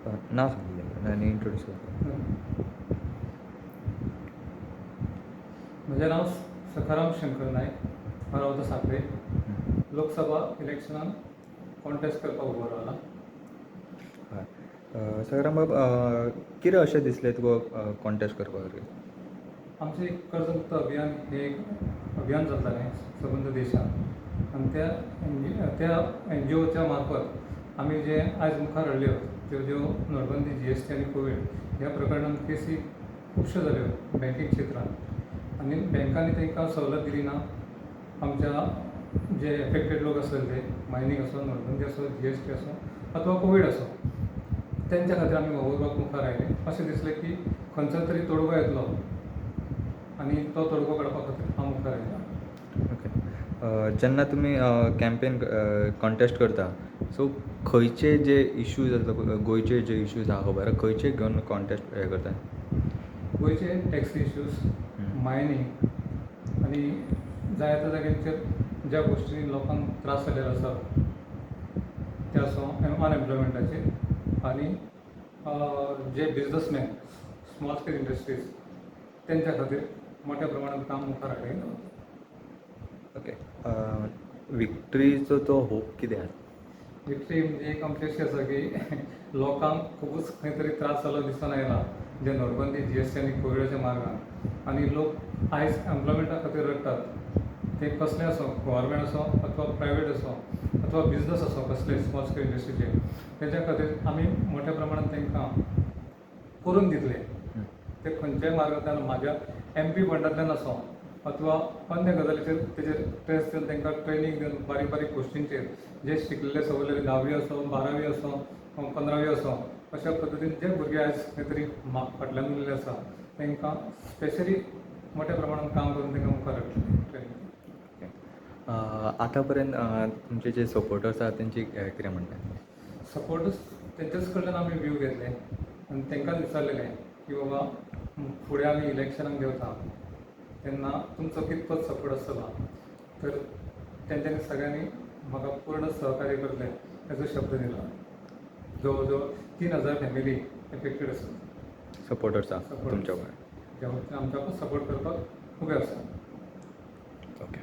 नाव सांगितलं आणि इंट्रोड्यूस करतो. म्हजें नांव सखाराम शंकर नायक, हांव रावता सांखळे. लोकसभा इलेक्शनान कॉन्टेस्ट करपाक उबो रावला. हय सखाराम बाब, कितें अशें दिसलें तुका कॉन्टेस्ट करपाक? आमचें एक कर्जमुक्त अभियान हें एक अभियान जातालें सबंद देशांत, आनी त्या NGOच्या मार्फत आमी जे आयज मुखार हाडल्यो त्यो नोटबंदी, GST आनी कोवीड ह्या प्रकरणांत केसी खुबश्यो जाल्यो बँकींग क्षेत्रांत, आनी बँकांनी तांकां सवलत दिली ना. आमच्या जे एफेक्टेड लोक आसले ते मायनींग आसो, नोटबंदी आसो, GST आसो अथवा कोवीड आसो, तेंच्या खातीर आमी वावुरपाक मुखार आयले. अशें दिसलें की खंयचो तरी तोडगो येतलो आनी तो तोडगो काडपा खातीर हांव मुखार आयला. ओके. जेन्ना तुमी कॅम्पेन कॉन्टेस्ट करता, सो खंयचे जे इश्यूज आसा गोंयचे जे इश्यूज आसा खबर आसा, खंयचे घेवन कॉन्टेस्ट हें करता? गोंयचे टॅक्स इश्यूज, मायनींग आनी जाय त्या जाग्यांचेर ज्या गोश्टींनी लोकांक त्रास जाल्ले आसा ते आसूं अनएम्प्लॉयमेंटाचेर, आनी जे बिजनसमॅन, स्मॉल स्केल इंडस्ट्रीज तेंच्या खातीर मोठ्या प्रमाणांत काम मुखार हाडलें. ओके. विक्ट्रीचो तो होप कितें आसा? विक्ट्री म्हणजे एक आमची अशी आसा की लोकांक खुबूच खंय तरी त्रास जालो दिसून आयला जे नोटबंदी, GST आनी कोविडाच्या मार्गान, आनी लोक आयज एम्प्लॉयमेंटा खातीर रडटात. ते कसले आसूं, गव्हर्मेंट आसूं अथवा प्रायवेट आसूं अथवा बिजनस आसूं, कसले स्मॉल स्केल इंडस्ट्रीचे, तेच्या खातीर आमी मोठ्या प्रमाणांत तांकां करून दितले. ते खंयच्याय मार्गांतल्यान म्हाज्या MP फंडांतल्यान आसूं अथवा अन्य गजालीचेर तेजेर ट्रेस दिवन तांकां ट्रेनींग दिवन बारीक बारीक गोश्टींचेर जे शिकलेले सवरलेले 10वी आसूं, 12वी आसूं, 15वी आसूं, अशा पद्दतीन जे भुरगे आयज खंय तरी फाटल्यान उरलेले आसा तांकां स्पेशली मोठ्या प्रमाणांत काम करून तांकां मुखार हाडटले ट्रेनींग. आतां पर्यंत तुमचे जे सपोर्टर्स आसा तेंची कितें म्हणटा? सपोर्टर्स तेंचेच कडल्यान आमी व्यू घेतले आनी तांकां विचारलेलें की बाबा फुडें आमी इलेक्शनाक देवता तेन्ना तुमचो कितपत सपोर्ट आसतलो. तर तेंच्यांनी सगळ्यांनी म्हाका पूर्ण सहकार्य करतले हेजो शब्द दिला. जवळ जवळ 3000 फॅमिली एफेक्टेड आसा, सपोर्टर्स आसा तुमच्या कडेन, जे आमच्या सपोर्ट करपाक उबे आसा. ओके.